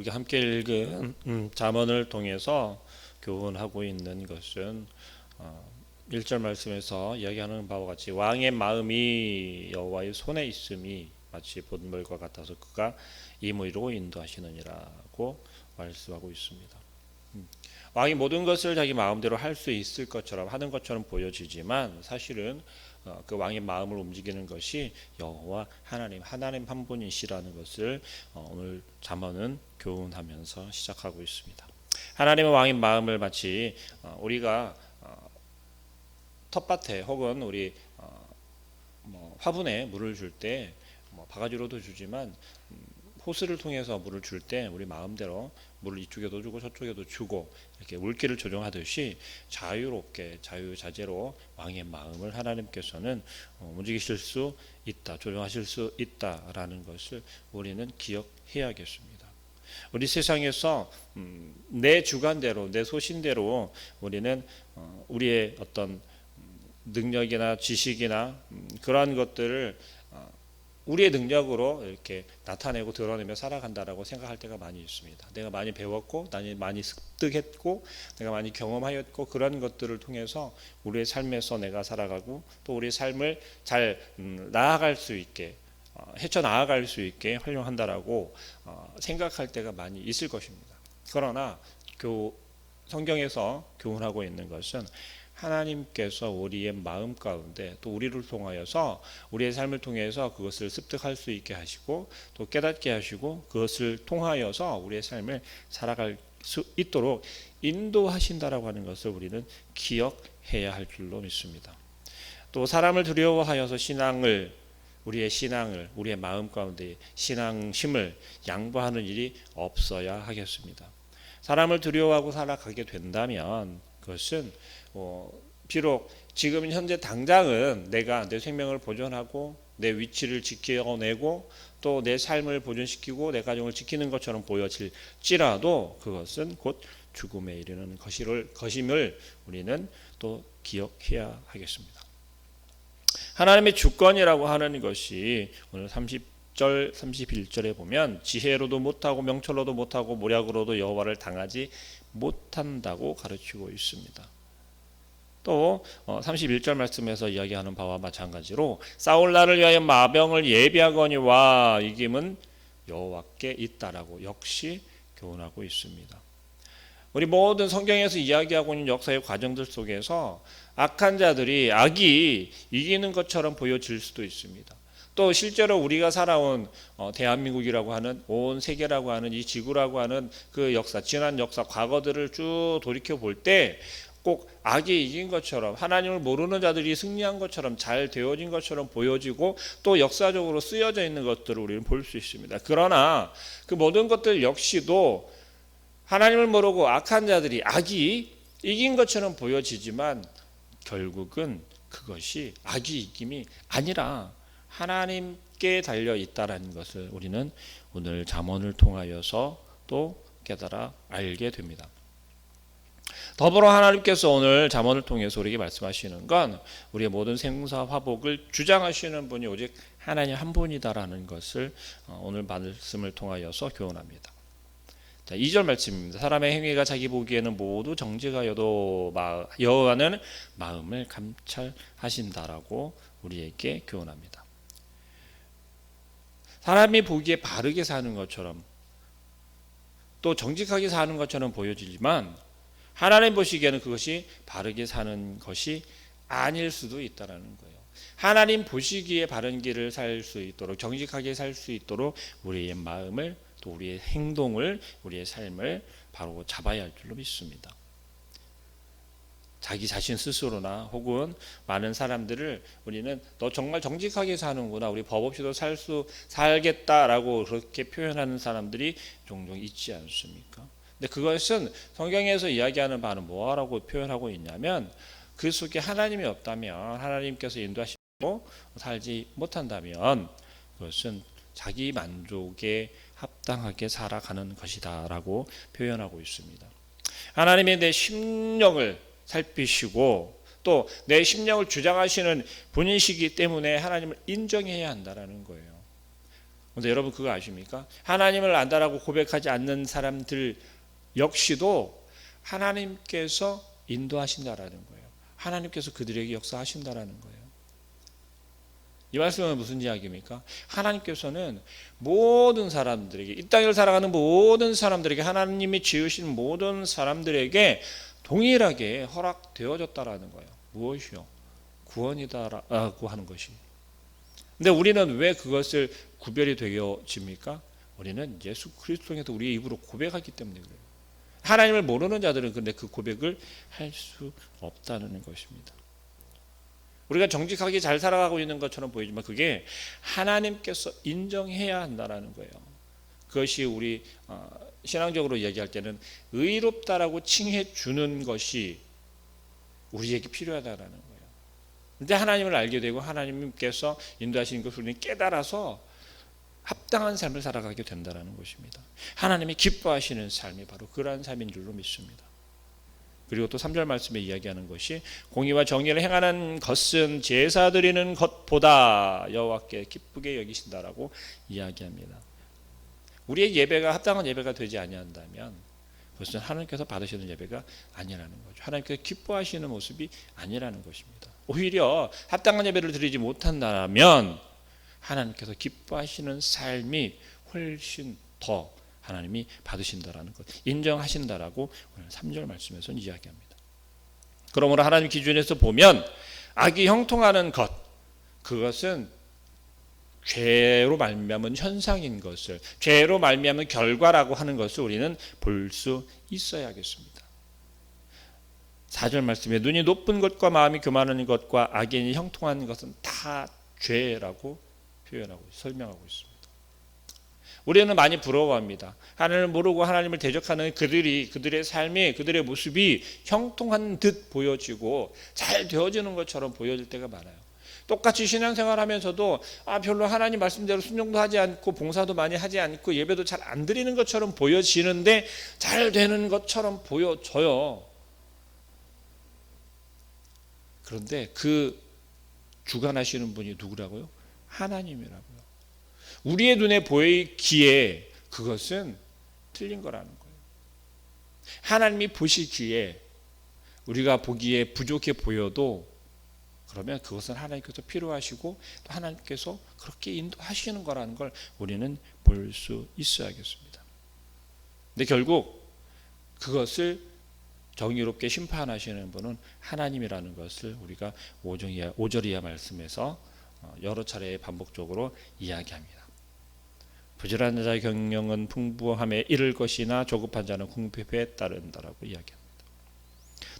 우리가 함께 읽은 잠언을 통해서 교훈하고 있는 것은 1절 말씀에서 이야기하는 바와 같이 왕의 마음이 여호와의 손에 있음이 마치 본물과 같아서 그가 임의로 인도하시느니라고 말씀하고 있습니다. 왕이 모든 것을 자기 마음대로 할 수 있을 것처럼 하는 것처럼 보여지지만 사실은 그 왕의 마음을 움직이는 것이 여호와 하나님 한 분이시라는 것을 오늘 잠언은 교훈하면서 시작하고 있습니다. 하나님의 왕의 마음을 마치 우리가 텃밭에 혹은 우리 화분에 물을 줄 때 바가지로도 주지만 호스를 통해서 물을 줄 때 우리 마음대로 물을 이쪽에도 주고 저쪽에도 주고 이렇게 물기를 조정하듯이 자유롭게 자유자재로 왕의 마음을 하나님께서는 움직이실 수 있다, 조정하실 수 있다라는 것을 우리는 기억해야겠습니다. 우리 세상에서 내 주관대로 내 소신대로 우리는 우리의 어떤 능력이나 지식이나 그러한 것들을 우리의 능력으로 이렇게 나타내고 드러내며 살아간다라고 생각할 때가 많이 있습니다. 내가 많이 배웠고, 많이 습득했고, 내가 많이 경험하였고 그런 것들을 통해서 우리의 삶에서 내가 살아가고 또 우리의 삶을 잘 나아갈 수 있게 헤쳐나아갈 수 있게 활용한다라고 생각할 때가 많이 있을 것입니다. 그러나 성경에서 교훈하고 있는 것은 하나님께서 우리의 마음 가운데 또 우리를 통하여서 우리의 삶을 통해서 그것을 습득할 수 있게 하시고 또 깨닫게 하시고 그것을 통하여서 우리의 삶을 살아갈 수 있도록 인도하신다라고 하는 것을 우리는 기억해야 할 줄로 믿습니다. 또 사람을 두려워하여서 우리의 마음 가운데 신앙심을 양보하는 일이 없어야 하겠습니다. 사람을 두려워하고 살아가게 된다면 그것은 비록 지금 현재 당장은 내가 내 생명을 보존하고 내 위치를 지켜내고 또 내 삶을 보존시키고 내 가정을 지키는 것처럼 보여질지라도 그것은 곧 죽음에 이르는 것임을 우리는 또 기억해야 하겠습니다. 하나님의 주권이라고 하는 것이 오늘 30절 31절에 보면 지혜로도 못하고 명철로도 못하고 모략으로도 여호와를 당하지 못한다고 가르치고 있습니다. 또 31절 말씀에서 이야기하는 바와 마찬가지로 싸울 날을 위하여 마병을 예비하거니와 이김은 여호와께 있다라고 역시 교훈하고 있습니다. 우리 모든 성경에서 이야기하고 있는 역사의 과정들 속에서 악한 자들이 악이 이기는 것처럼 보여질 수도 있습니다. 또 실제로 우리가 살아온 대한민국이라고 하는 온 세계라고 하는 이 지구라고 하는 그 역사, 지난 역사, 과거들을 쭉 돌이켜 볼 때 꼭 악이 이긴 것처럼 하나님을 모르는 자들이 승리한 것처럼 잘 되어진 것처럼 보여지고 또 역사적으로 쓰여져 있는 것들을 우리는 볼 수 있습니다. 그러나 그 모든 것들 역시도 하나님을 모르고 악한 자들이 악이 이긴 것처럼 보여지지만 결국은 그것이 악이 이김이 아니라 하나님께 달려 있다라는 것을 우리는 오늘 잠언을 통하여서 또 깨달아 알게 됩니다. 더불어 하나님께서 오늘 잠언을 통해서 우리에게 말씀하시는 건 우리의 모든 생사 화복을 주장하시는 분이 오직 하나님 한 분이다라는 것을 오늘 말씀을 통하여서 교훈합니다. 자, 2절 말씀입니다. 사람의 행위가 자기 보기에는 모두 정직하여도 여호와는 마음을 감찰하신다라고 우리에게 교훈합니다. 사람이 보기에 바르게 사는 것처럼 또 정직하게 사는 것처럼 보여지지만 하나님 보시기에는 그것이 바르게 사는 것이 아닐 수도 있다는 거예요. 하나님 보시기에 바른 길을 살 수 있도록 정직하게 살 수 있도록 우리의 마음을 또 우리의 행동을 우리의 삶을 바로 잡아야 할 줄로 믿습니다. 자기 자신 스스로나 혹은 많은 사람들을 우리는 너 정말 정직하게 사는구나 우리 법 없이도 살겠다라고 그렇게 표현하는 사람들이 종종 있지 않습니까? 근데 그것은 성경에서 이야기하는 바는 뭐라고 표현하고 있냐면 그 속에 하나님이 없다면 하나님께서 인도하시고 살지 못한다면 그것은 자기 만족에 합당하게 살아가는 것이다 라고 표현하고 있습니다. 하나님이 내 심령을 살피시고 또 내 심령을 주장하시는 분이시기 때문에 하나님을 인정해야 한다는 거예요. 근데 여러분 그거 아십니까? 하나님을 안다라고 고백하지 않는 사람들 역시도 하나님께서 인도하신다라는 거예요. 하나님께서 그들에게 역사하신다라는 거예요. 이 말씀은 무슨 이야기입니까? 하나님께서는 모든 사람들에게, 이 땅을 살아가는 모든 사람들에게, 하나님이 지으신 모든 사람들에게 동일하게 허락되어졌다라는 거예요. 무엇이요? 구원이다라고 하는 것이. 근데 우리는 왜 그것을 구별이 되어집니까? 우리는 예수 그리스도 통해서 우리의 입으로 고백하기 때문에 그래요. 하나님을 모르는 자들은 근데 그 고백을 할 수 없다는 것입니다. 우리가 정직하게 잘 살아가고 있는 것처럼 보이지만 그게 하나님께서 인정해야 한다는 거예요. 그것이 우리 신앙적으로 얘기할 때는 의롭다라고 칭해 주는 것이 우리에게 필요하다는 거예요. 그런데 하나님을 알게 되고 하나님께서 인도하시는 것을 우리는 깨달아서 합당한 삶을 살아가게 된다는 것입니다. 하나님이 기뻐하시는 삶이 바로 그러한 삶인 줄로 믿습니다. 그리고 또 3절 말씀에 이야기하는 것이 공의와 정의를 행하는 것은 제사 드리는 것보다 여호와께 기쁘게 여기신다라고 이야기합니다. 우리의 예배가 합당한 예배가 되지 아니한다면 그것은 하나님께서 받으시는 예배가 아니라는 거죠. 하나님께서 기뻐하시는 모습이 아니라는 것입니다. 오히려 합당한 예배를 드리지 못한다면 하나님께서 기뻐하시는 삶이 훨씬 더 하나님이 받으신다라는 것, 인정하신다라고 오늘 3절 말씀에서는 이야기합니다. 그러므로 하나님 기준에서 보면 악이 형통하는 것, 그것은 죄로 말미암은 현상인 것을, 죄로 말미암은 결과라고 하는 것을 우리는 볼 수 있어야겠습니다. 4절 말씀에 눈이 높은 것과 마음이 교만한 것과 악인이 형통하는 것은 다 죄라고 표현하고 설명하고 있습니다. 우리는 많이 부러워합니다. 하나님을 모르고 하나님을 대적하는 그들의 삶이, 그들의 모습이 형통한 듯 보여지고 잘 되어지는 것처럼 보여질 때가 많아요. 똑같이 신앙생활 하면서도 별로 하나님 말씀대로 순종도 하지 않고 봉사도 많이 하지 않고 예배도 잘 안 드리는 것처럼 보여지는데 잘 되는 것처럼 보여져요. 그런데 그 주관하시는 분이 누구라고요? 하나님이라고요. 우리의 눈에 보이기에 그것은 틀린 거라는 거예요. 하나님이 보시기에 우리가 보기에 부족해 보여도 그러면 그것은 하나님께서 필요하시고 또 하나님께서 그렇게 인도하시는 거라는 걸 우리는 볼 수 있어야겠습니다. 근데 결국 그것을 정의롭게 심판하시는 분은 하나님이라는 것을 우리가 5절 이하 말씀에서 여러 차례 반복적으로 이야기합니다. 부지런한 자의 경영은 풍부함에 이를 것이나 조급한 자는 궁핍에 따른다라고 이야기합니다.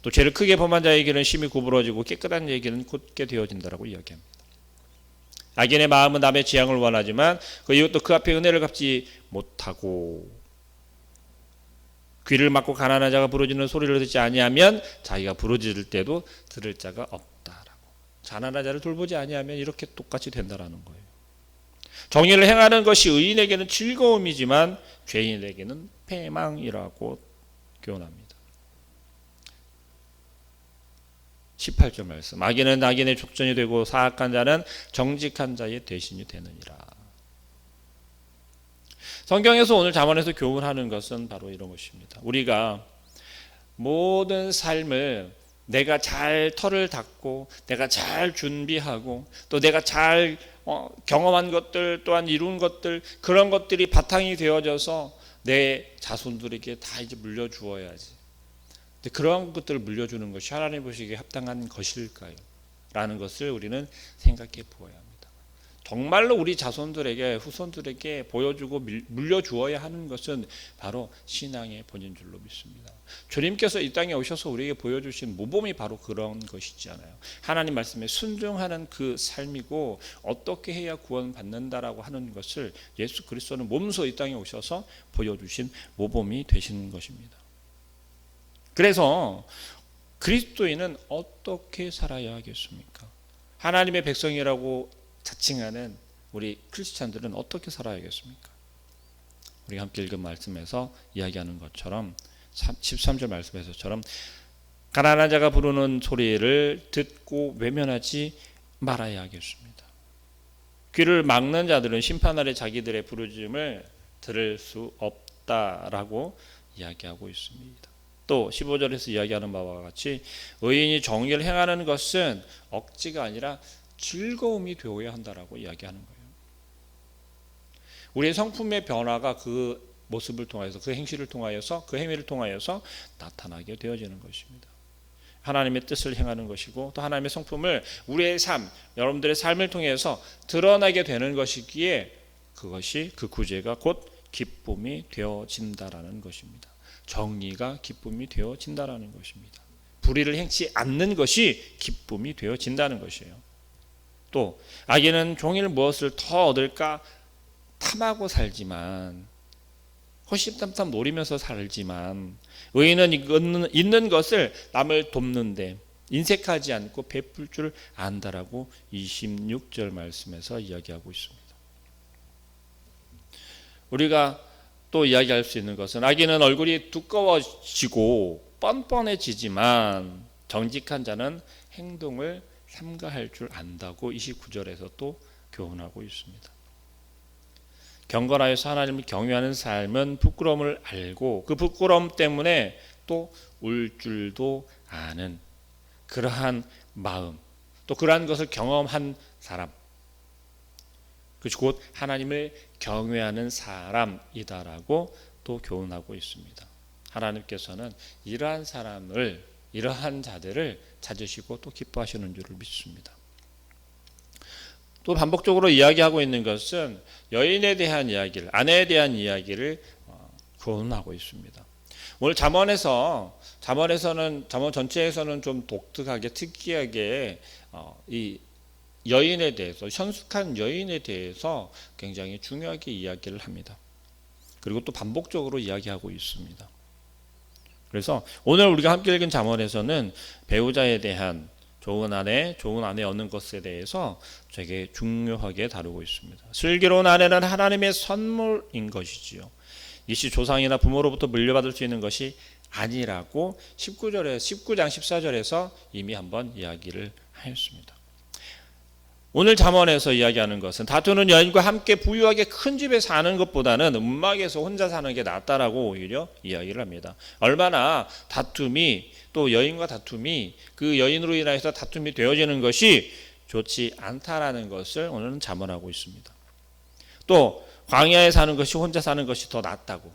또 죄를 크게 범한 자에게는 심히 구부러지고 깨끗한 자에게는 곧게 되어진다라고 이야기합니다. 악인의 마음은 남의 재앙을 원하지만 이것도 그 앞에 은혜를 갚지 못하고 귀를 막고 가난한 자가 부르짖는 소리를 듣지 아니하면 자기가 부르짖을 때도 들을 자가 없다라고. 가난한 자를 돌보지 아니하면 이렇게 똑같이 된다라는 거예요. 정의를 행하는 것이 의인에게는 즐거움이지만 죄인에게는 패망이라고 교훈합니다. 18절 말씀. 악인은 악인의 족전이 되고 사악한 자는 정직한 자의 대신이 되느니라. 성경에서 오늘 잠언에서 교훈하는 것은 바로 이런 것입니다. 우리가 모든 삶을 내가 잘 털을 닦고 내가 잘 준비하고 또 내가 잘 경험한 것들 또한 이룬 것들 그런 것들이 바탕이 되어져서 내 자손들에게 다 이제 물려주어야지. 근데 그러한 것들을 물려주는 것이 하나님 보시기에 합당한 것일까요? 라는 것을 우리는 생각해 보아야 합니다. 정말로 우리 자손들에게 후손들에게 보여주고 물려주어야 하는 것은 바로 신앙의 본인 줄로 믿습니다. 주님께서 이 땅에 오셔서 우리에게 보여주신 모범이 바로 그런 것이잖아요. 하나님 말씀에 순종하는 그 삶이고 어떻게 해야 구원받는다라고 하는 것을 예수 그리스도는 몸소 이 땅에 오셔서 보여주신 모범이 되시는 것입니다. 그래서 그리스도인은 어떻게 살아야 하겠습니까? 하나님의 백성이라고 자칭하는 우리 크리스찬들은 어떻게 살아야겠습니까? 우리가 함께 읽은 말씀에서 이야기하는 것처럼 13절 말씀에서처럼 가난한 자가 부르는 소리를 듣고 외면하지 말아야 하겠습니다. 귀를 막는 자들은 심판 아래 자기들의 부르짖음을 들을 수 없다라고 이야기하고 있습니다. 또 15절에서 이야기하는 바와 같이 의인이 정의를 행하는 것은 억지가 아니라 즐거움이 되어야 한다라고 이야기하는 거예요. 우리의 성품의 변화가 그 모습을 통하여서, 그 행실을 통하여서, 그 행위를 통하여서 나타나게 되어지는 것입니다. 하나님의 뜻을 행하는 것이고 또 하나님의 성품을 우리의 삶, 여러분들의 삶을 통해서 드러나게 되는 것이기에 그것이, 그 구제가 곧 기쁨이 되어진다라는 것입니다. 정의가 기쁨이 되어진다라는 것입니다. 불의를 행치 않는 것이 기쁨이 되어진다는 것이에요. 또 악인은 종일 무엇을 더 얻을까 탐하고 살지만, 호시탐탐 노리면서 살지만, 의인은 있는 것을 남을 돕는데 인색하지 않고 베풀 줄 안다라고 26절 말씀에서 이야기하고 있습니다. 우리가 또 이야기할 수 있는 것은 악인은 얼굴이 두꺼워지고 뻔뻔해지지만 정직한 자는 행동을 삼가할 줄 안다고 29절에서 또 교훈하고 있습니다. 경건하여서 하나님을 경외하는 삶은 부끄러움을 알고 그 부끄러움 때문에 또 울 줄도 아는 그러한 마음, 또 그러한 것을 경험한 사람, 그것이 곧 하나님을 경외하는 사람이다라고 또 교훈하고 있습니다. 하나님께서는 이러한 사람을, 이러한 자들을 찾으시고 또 기뻐하시는 줄을 믿습니다. 또 반복적으로 이야기하고 있는 것은 여인에 대한 이야기를, 아내에 대한 이야기를 교훈하고 있습니다. 오늘 잠언에서는, 잠언 전체에서는 좀 독특하게, 특이하게 이 여인에 대해서, 현숙한 여인에 대해서 굉장히 중요하게 이야기를 합니다. 그리고 또 반복적으로 이야기하고 있습니다. 그래서 오늘 우리가 함께 읽은 잠언에서는 배우자에 대한 좋은 아내 얻는 것에 대해서 되게 중요하게 다루고 있습니다. 슬기로운 아내는 하나님의 선물인 것이지요. 이것이 조상이나 부모로부터 물려받을 수 있는 것이 아니라고 19장 14절에서 이미 한번 이야기를 하였습니다. 오늘 잠언에서 이야기하는 것은 다투는 여인과 함께 부유하게 큰 집에 사는 것보다는 움막에서 혼자 사는 게 낫다라고 오히려 이야기를 합니다. 얼마나 다툼이, 또 여인과 다툼이, 그 여인으로 인해서 다툼이 되어지는 것이 좋지 않다라는 것을 오늘은 잠언하고 있습니다. 또 광야에 사는 것이, 혼자 사는 것이 더 낫다고.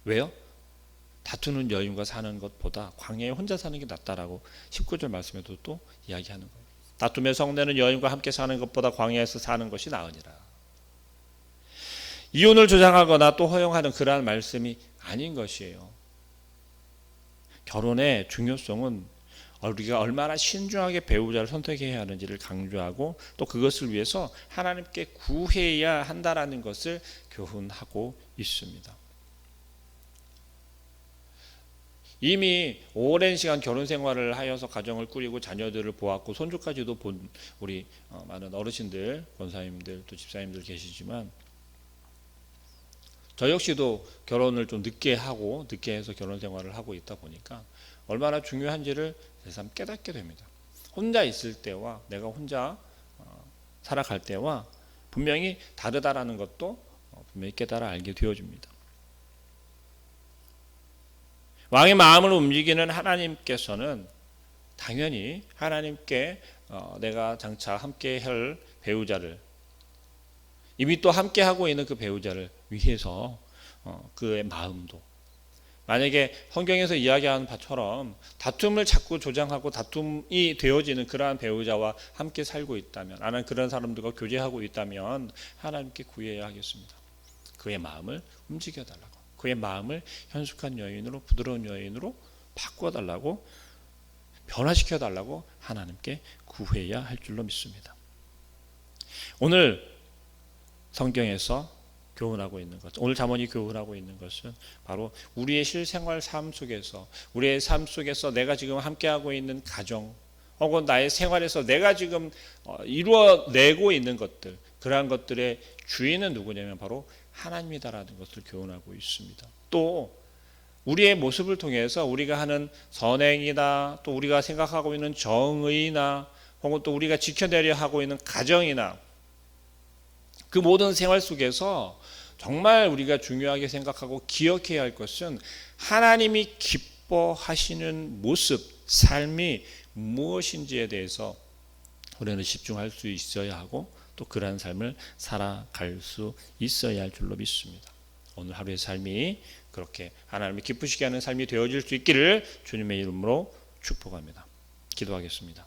왜요? 다투는 여인과 사는 것보다 광야에 혼자 사는 게 낫다라고 19절 말씀에도 또 이야기하는 거예요. 다툼에 성내는 여인과 함께 사는 것보다 광야에서 사는 것이 나으니라. 이혼을 주장하거나 또 허용하는 그러한 말씀이 아닌 것이에요. 결혼의 중요성은 우리가 얼마나 신중하게 배우자를 선택해야 하는지를 강조하고 또 그것을 위해서 하나님께 구해야 한다라는 것을 교훈하고 있습니다. 이미 오랜 시간 결혼 생활을 하여서 가정을 꾸리고 자녀들을 보았고 손주까지도 본 우리 많은 어르신들, 권사님들, 또 집사님들 계시지만 저 역시도 결혼을 좀 늦게 해서 결혼 생활을 하고 있다 보니까 얼마나 중요한지를 새삼 깨닫게 됩니다. 혼자 있을 때와 내가 혼자 살아갈 때와 분명히 다르다라는 것도 분명히 깨달아 알게 되어집니다. 왕의 마음을 움직이는 하나님께서는 당연히 하나님께 내가 장차 함께 할 배우자를, 이미 또 함께 하고 있는 그 배우자를 위해서 그의 마음도, 만약에 성경에서 이야기하는 바처럼 다툼을 자꾸 조장하고 다툼이 되어지는 그러한 배우자와 함께 살고 있다면, 나는 그런 사람들과 교제하고 있다면 하나님께 구해야 하겠습니다. 그의 마음을 움직여달라고, 그의 마음을 현숙한 여인으로, 부드러운 여인으로 바꿔달라고, 변화시켜달라고 하나님께 구해야 할 줄로 믿습니다. 오늘 성경에서 교훈하고 있는 것, 오늘 잠언이 교훈하고 있는 것은 바로 우리의 실생활 삶 속에서, 우리의 삶 속에서 내가 지금 함께하고 있는 가정 혹은 나의 생활에서 내가 지금 이루어내고 있는 것들, 그러한 것들의 주인은 누구냐면 바로 하나님이다라는 것을 교훈하고 있습니다. 또 우리의 모습을 통해서 우리가 하는 선행이나 또 우리가 생각하고 있는 정의나 혹은 또 우리가 지켜내려 하고 있는 가정이나 그 모든 생활 속에서 정말 우리가 중요하게 생각하고 기억해야 할 것은 하나님이 기뻐하시는 모습, 삶이 무엇인지에 대해서 우리는 집중할 수 있어야 하고 또 그러한 삶을 살아갈 수 있어야 할 줄로 믿습니다. 오늘 하루의 삶이 그렇게 하나님이 기쁘시게 하는 삶이 되어질 수 있기를 주님의 이름으로 축복합니다. 기도하겠습니다.